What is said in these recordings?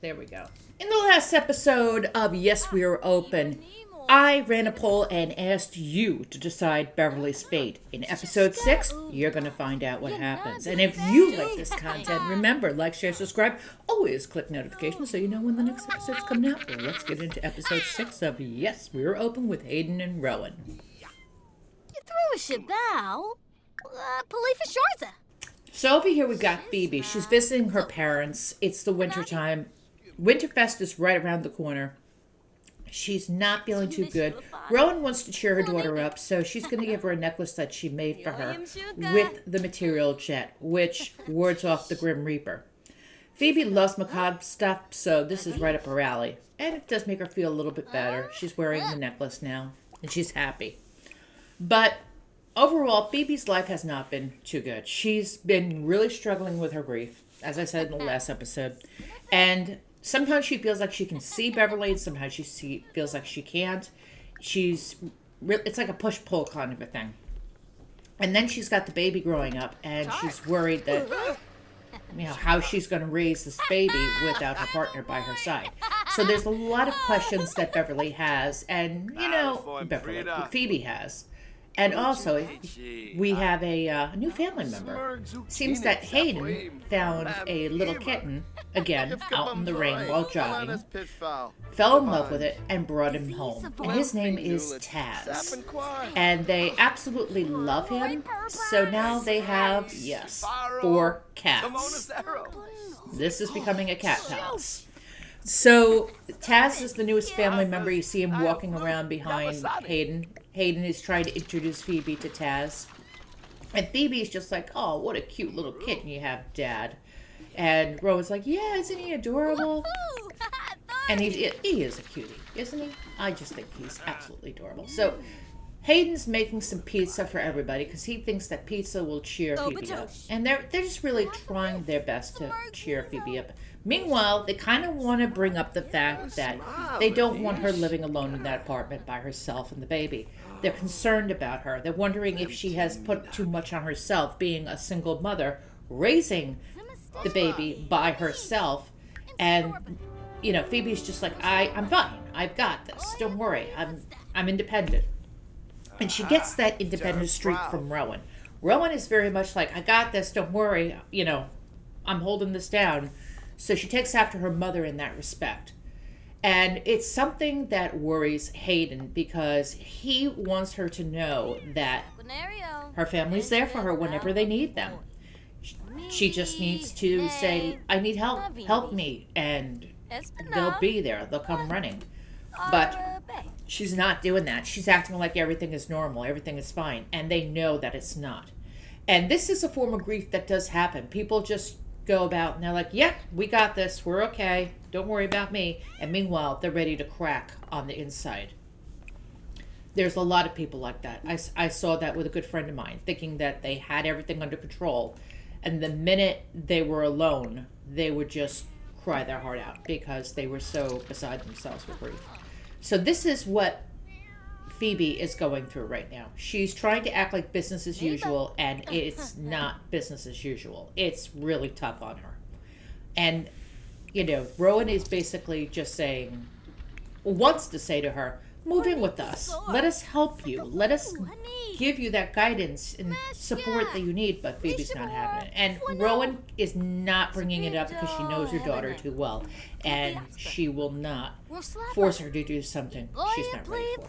There we go. In the last episode of Yes, We Are Open, I ran a poll and asked you to decide Beverly's fate. In episode 6, you're going to find out what happens. And if you like this content, remember, like, share, subscribe. Always click notifications so you know when the next episode's coming out. Well, let's get into episode 6 of Yes, We Are Open with Hayden and Rowan. You threw a ship now. Believe for sure. So over here we got Phoebe. She's visiting her parents. It's the winter time. Winterfest is right around the corner. She's not feeling too good. Rowan wants to cheer her daughter up, so she's going to give her a necklace that she made for her with the material jet, which wards off the Grim Reaper. Phoebe loves macabre stuff, so this is right up her alley. And it does make her feel a little bit better. She's wearing the necklace now, and she's happy. But overall, Phoebe's life has not been too good. She's been really struggling with her grief, as I said in the last episode. And sometimes she feels like she can see Beverly, and sometimes she feels like she can't. It's like a push-pull kind of a thing. And then she's got the baby growing up, and she's worried that, how she's going to raise this baby without her partner by her side. So there's a lot of questions that Beverly has, and, Phoebe has. And also, we have a new family member. Seems that Hayden found a little kitten, again, out in the rain while jogging, fell in love with it, and brought him home. And his name is Taz. And they absolutely love him. So now they have, 4 cats. This is becoming a cat palace. So Taz is the newest family member. You see him walking around behind Hayden. Hayden is trying to introduce Phoebe to Taz. And Phoebe's just like, oh, what a cute little kitten you have, Dad. And Rowan's like, yeah, isn't he adorable? And he is a cutie, isn't he? I just think he's absolutely adorable. So Hayden's making some pizza for everybody because he thinks that pizza will cheer Phoebe up. And they're just really trying their best to cheer Phoebe up. Meanwhile, they kind of want to bring up the fact that they don't want her living alone in that apartment by herself and the baby. They're concerned about her. They're wondering if she has put too much on herself, being a single mother, raising the baby by herself. And, Phoebe's just like, I'm fine. I've got this. Don't worry. I'm independent. And she gets that independent streak from Rowan. Rowan is very much like, I got this. Don't worry. I'm holding this down. So she takes after her mother in that respect. And it's something that worries Hayden because he wants her to know that her family's there for her whenever they need them. She just needs to say, I need help. Help me. And they'll be there. They'll come running. But she's not doing that. She's acting like everything is normal. Everything is fine. And they know that it's not. And this is a form of grief that does happen. People just go about and they're like, yep, we got this, we're okay, don't worry about me. And meanwhile, they're ready to crack on the inside. There's a lot of people like that. I saw that with a good friend of mine, thinking that they had everything under control, and the minute they were alone, they would just cry their heart out because they were so beside themselves with grief. So this is what Phoebe is going through right now. She's trying to act like business as usual, and it's not business as usual. It's really tough on her. And, Rowan is basically just wants to say to her, move in with us. Let us help you. Let us give you that guidance and support that you need, but Phoebe's not having it. And Rowan is not bringing it up because she knows her daughter too well, and she will not force her to do something she's not ready for.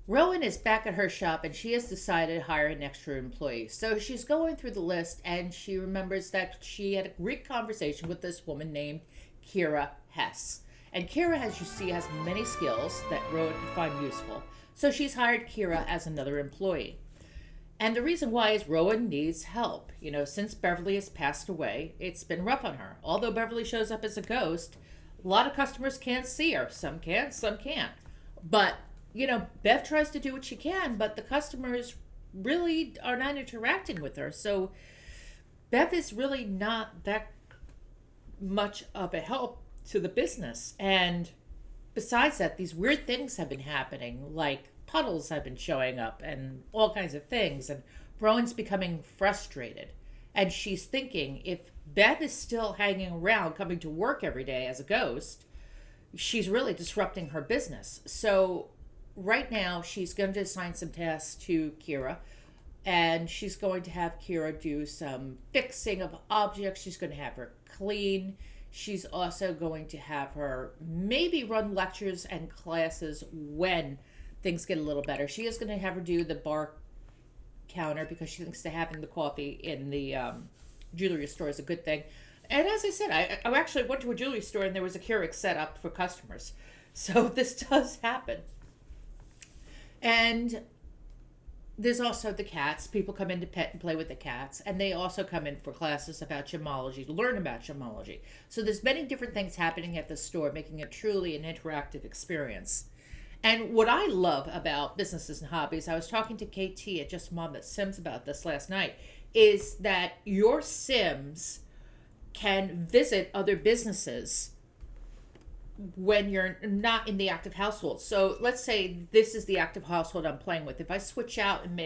Rowan is back at her shop and she has decided to hire an extra employee. So she's going through the list and she remembers that she had a great conversation with this woman named Kira Hess. And Kira, as you see, has many skills that Rowan could find useful. So she's hired Kira as another employee. And the reason why is Rowan needs help. Since Beverly has passed away, it's been rough on her. Although Beverly shows up as a ghost, a lot of customers can't see her. Some can, some can't. But Bev tries to do what she can, but the customers really are not interacting with her. So Bev is really not that much of a help to the business. And besides that, these weird things have been happening, like puddles have been showing up and all kinds of things. And Rowan's becoming frustrated. And she's thinking, if Bev is still hanging around, coming to work every day as a ghost. She's really disrupting her business. So right now, she's going to assign some tasks to Kira, and she's going to have Kira do some fixing of objects. She's going to have her clean. She's also going to have her maybe run lectures and classes when things get a little better. She is going to have her do the bar counter because she thinks that having the coffee in the jewelry store is a good thing. And as I said, I actually went to a jewelry store and there was a Keurig set up for customers. So this does happen. And there's also the cats. People come in to pet and play with the cats. And they also come in for classes about gemology, to learn about gemology. So there's many different things happening at the store, making it truly an interactive experience. And what I love about businesses and hobbies, I was talking to KT at Just Mom at Sims about this last night, is that your Sims can visit other businesses when you're not in the active household. So let's say this is the active household I'm playing with. If I switch out and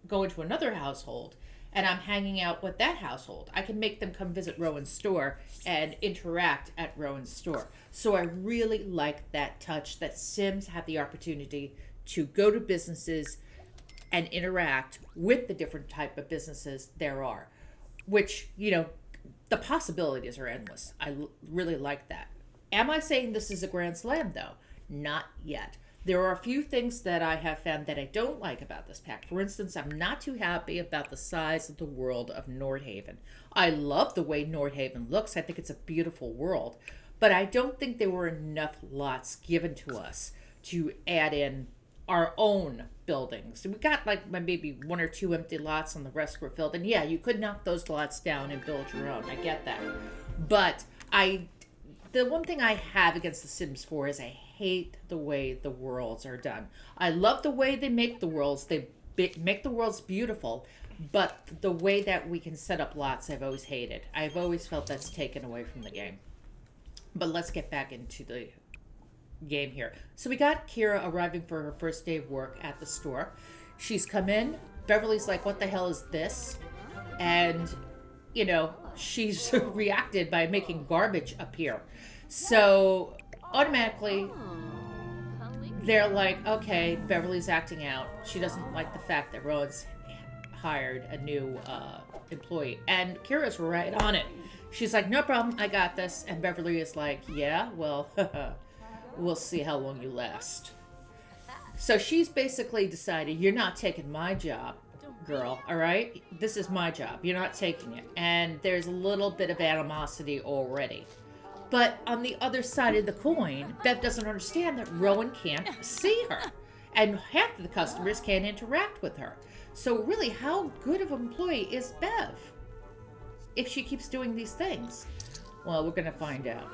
go into another household and I'm hanging out with that household, I can make them come visit Rowan's store and interact at Rowan's store. So I really like that touch that Sims have the opportunity to go to businesses and interact with the different type of businesses there are, which, the possibilities are endless. I really like that. Am I saying this is a grand slam, though? Not yet. There are a few things that I have found that I don't like about this pack. For instance, I'm not too happy about the size of the world of Nordhaven. I love the way Nordhaven looks. I think it's a beautiful world. But I don't think there were enough lots given to us to add in our own buildings. We got maybe one or two empty lots and the rest were filled. And yeah, you could knock those lots down and build your own. I get that. But the one thing I have against The Sims 4 is I hate the way the worlds are done. I love the way they make the worlds. They make the worlds beautiful, but the way that we can set up lots I've always hated. I've always felt that's taken away from the game. But let's get back into the game here. So we got Kira arriving for her first day of work at the store. She's come in. Beverly's like, what the hell is this? And, she's reacted by making garbage appear. So automatically they're like, okay, Beverly's acting out. She doesn't like the fact that Rowan's hired a new employee. And Kira's right on it. She's like, no problem, I got this. And Beverly is like, yeah, well, we'll see how long you last. So she's basically decided, you're not taking my job, girl, all right? This is my job. You're not taking it. And there's a little bit of animosity already. But on the other side of the coin, Bev doesn't understand that Rowan can't see her. And half of the customers can't interact with her. So really, how good of an employee is Bev if she keeps doing these things? Well, we're going to find out.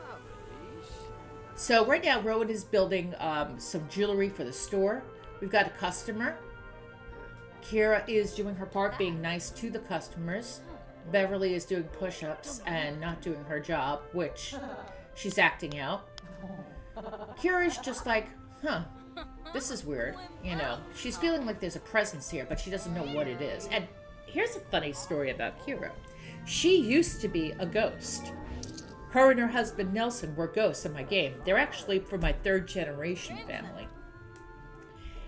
So right now, Rowan is building some jewelry for the store. We've got a customer. Kira is doing her part, being nice to the customers. Beverly is doing push-ups and not doing her job, which she's acting out. Kira's just like, this is weird. She's feeling like there's a presence here, but she doesn't know what it is. And here's a funny story about Kira. She used to be a ghost. Her and her husband Nelson were ghosts in my game. They're actually from my third generation family.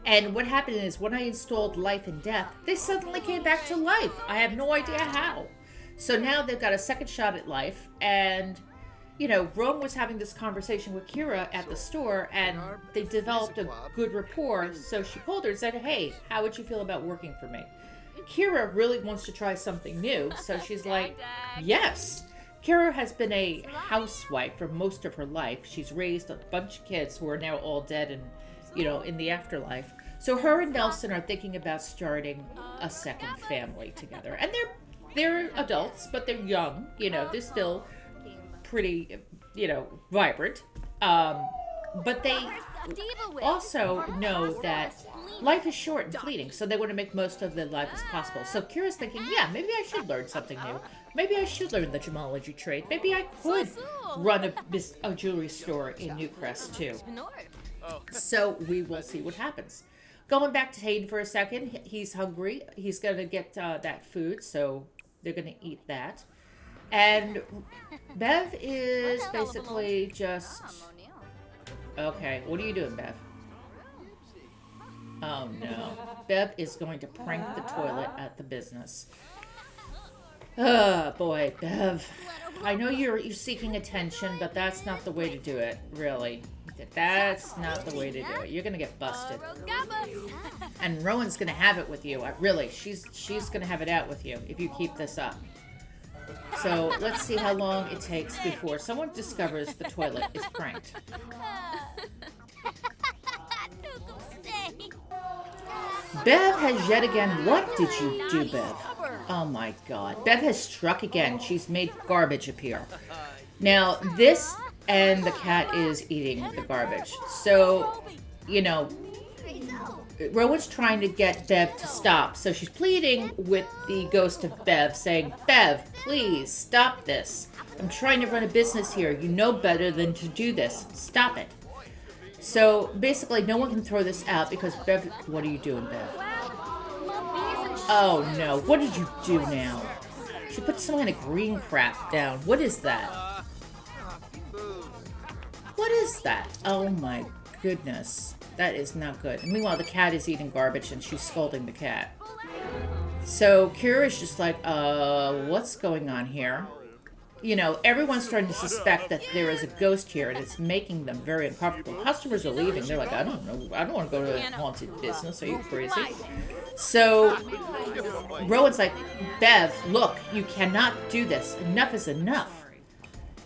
And what happened is when I installed Life and Death, they suddenly came back to life. I have no idea how. So now they've got a second shot at life. And, Rome was having this conversation with Kira at the store, and they developed a good rapport. So she called her and said, hey, how would you feel about working for me? Kira really wants to try something new. So she's like, yes. Kira has been a housewife for most of her life. She's raised a bunch of kids who are now all dead and, in the afterlife. So her and Nelson are thinking about starting a second family together. And they're adults, but they're young. They're still pretty, vibrant. But they also know that life is short and fleeting, so they want to make most of their life as possible. So Kira's thinking, yeah, maybe I should learn something new. Maybe I should learn the gemology trade. Maybe I could run a jewelry store in Newcrest, too. So we will see what happens. Going back to Hayden for a second, he's hungry. He's going to get that food, so they're going to eat that. And Bev is basically just... Okay, what are you doing, Bev? Oh no. Bev is going to prank the toilet at the business. Oh boy, Bev. I know you're seeking attention, but that's not the way to do it, really. That's not the way to do it. You're gonna get busted. And Rowan's gonna have it with you. Really, she's gonna have it out with you if you keep this up. So let's see how long it takes before someone discovers the toilet is pranked. Bev has yet again... What did you do, Bev? Oh my god. Bev has struck again. She's made garbage appear. Now, this and the cat is eating the garbage. So, you know, Rowan's trying to get Bev to stop. So she's pleading with the ghost of Bev, saying, Bev, please, stop this. I'm trying to run a business here. You know better than to do this. Stop it. So basically, no one can throw this out because Bev... What are you doing, Bev? Oh no, what did you do now? She put some kind of green crap down. What is that? What is that? Oh my goodness. That is not good. And meanwhile, the cat is eating garbage and she's scolding the cat. So Kira's just like, what's going on here? You know, everyone's starting to suspect that there is a ghost here, and it's making them very uncomfortable. Customers are leaving. They're like, I don't know. I don't want to go to a haunted business. Are you crazy? So Rowan's like, Bev, look, you cannot do this. Enough is enough.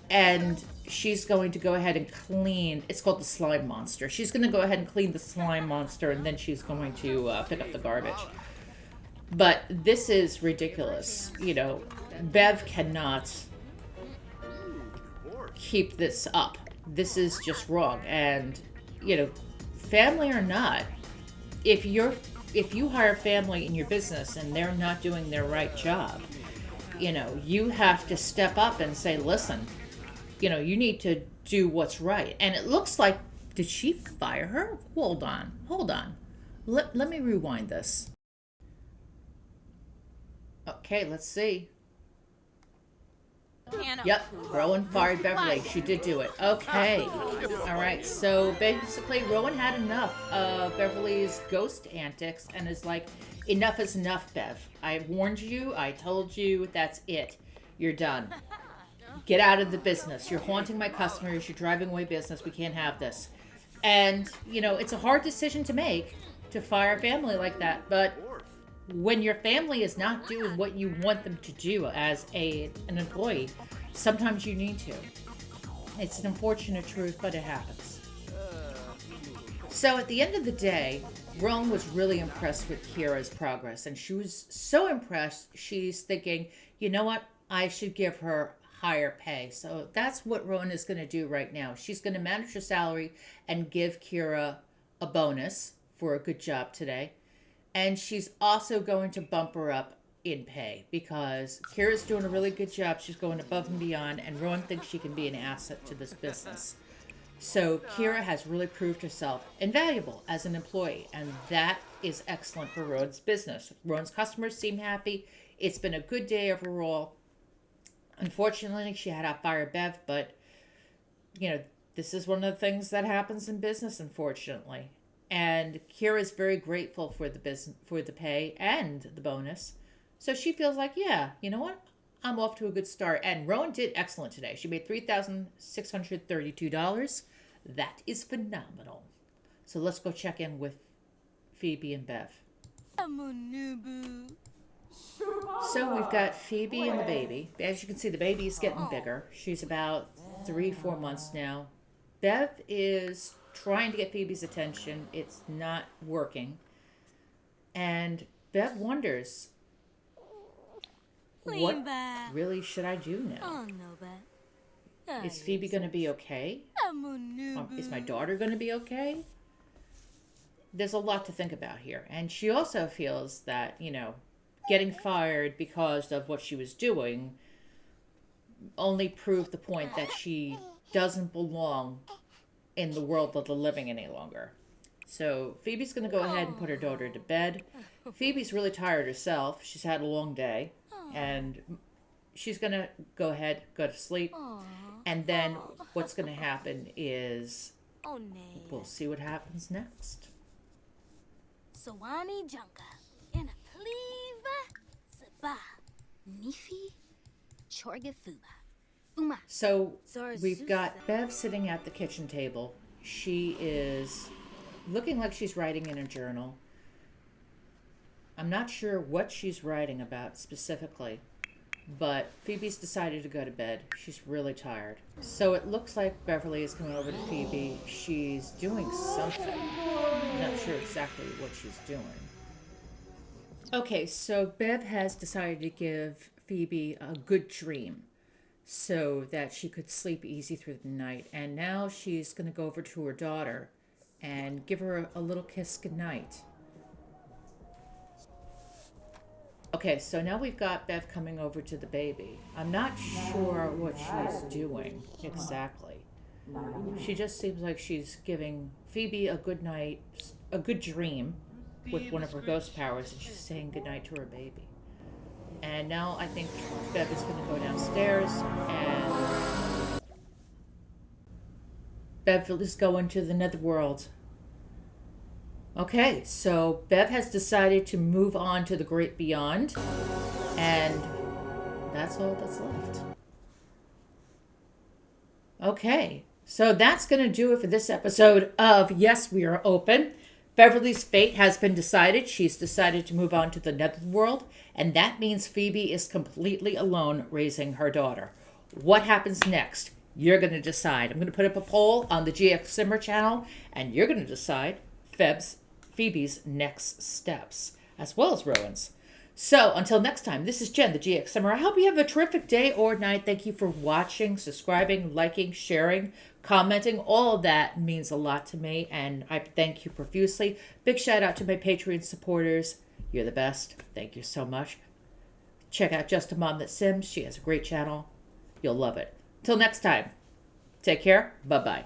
And she's going to go ahead and clean. It's called the slime monster. She's going to go ahead and clean the slime monster, and then she's going to pick up the garbage. But this is ridiculous. You know, Bev cannot keep this up. This is just wrong. And, you know, family or not, if you hire family in your business and they're not doing their right job, you know, you have to step up and say, listen, you know, you need to do what's right. And it looks like, did she fire her? Hold on. Let me rewind this. Okay, let's see. Yep, Rowan fired Beverly. She did do it. Okay. Alright, so basically Rowan had enough of Beverly's ghost antics and is like, enough is enough, Bev. I warned you. I told you. That's it. You're done. Get out of the business. You're haunting my customers. You're driving away business. We can't have this. And, you know, it's a hard decision to make to fire a family like that, but when your family is not doing what you want them to do as an employee, sometimes you need to. It's an unfortunate truth, but it happens. So at the end of the day, Rowan was really impressed with Kira's progress, and she was so impressed, she's thinking, you know what, I should give her higher pay. So that's what Rowan is going to do right now. She's going to manage her salary and give Kira a bonus for a good job today. And she's also going to bump her up in pay because Kira's doing a really good job. She's going above and beyond, and Rowan thinks she can be an asset to this business. So Kira has really proved herself invaluable as an employee, and that is excellent for Rowan's business. Rowan's customers seem happy. It's been a good day overall. Unfortunately, she had to fire Bev, but, you know, this is one of the things that happens in business, unfortunately. And Kira is very grateful for the business, for the pay and the bonus. So she feels like, yeah, you know what? I'm off to a good start. And Rowan did excellent today. She made $3,632. That is phenomenal. So let's go check in with Phoebe and Bev. So we've got Phoebe and the baby. As you can see, the baby is getting bigger. She's about 3-4 months now. Bev is trying to get Phoebe's attention. It's not working. And Bev wonders, what really should I do now? Is Phoebe going to be okay? Is my daughter going to be okay? There's a lot to think about here. And she also feels that, you know, getting fired because of what she was doing only proved the point that she doesn't belong in the world of the living any longer. So Phoebe's going to go ahead and put her daughter to bed. Phoebe's really tired herself. She's had a long day, and she's going to go ahead, go to sleep. Aw. And then what's going to happen is Oh, nee. we'll see what happens next. Sawani Junka. In a pleva. Saba. Nifi. Chorga Fuba. Uma. So we've got Bev sitting at the kitchen table. She is looking like she's writing in a journal. I'm not sure what she's writing about specifically, but Phoebe's decided to go to bed. She's really tired. So it looks like Beverly is coming over to Phoebe. She's doing something. I'm not sure exactly what she's doing. Okay, so Bev has decided to give Phoebe a good dream so that she could sleep easy through the night. And now she's going to go over to her daughter and give her a little kiss goodnight. Okay, so now we've got Bev coming over to the baby. I'm not sure what she's doing exactly. She just seems like she's giving Phoebe a good night, a good dream with one of her ghost powers, and she's saying goodnight to her baby. And now I think Bev is going to go downstairs, and Bev is going to the netherworld. Okay, so Bev has decided to move on to the great beyond, and that's all that's left. Okay, so that's going to do it for this episode of Yes, We Are Open. Beverly's fate has been decided. She's decided to move on to the netherworld, and that means Phoebe is completely alone raising her daughter. What happens next? You're going to decide. I'm going to put up a poll on the GXSimmer channel, and you're going to decide Phoebe's next steps, as well as Rowan's. So, until next time, this is Jen, the GXSimmer. I hope you have a terrific day or night. Thank you for watching, subscribing, liking, sharing, commenting. All of that means a lot to me, and I thank you profusely. Big shout out to my Patreon supporters. You're the best. Thank you so much. Check out Just a Mom That Sims. She has a great channel. You'll love it. Till next time, take care. Bye-bye.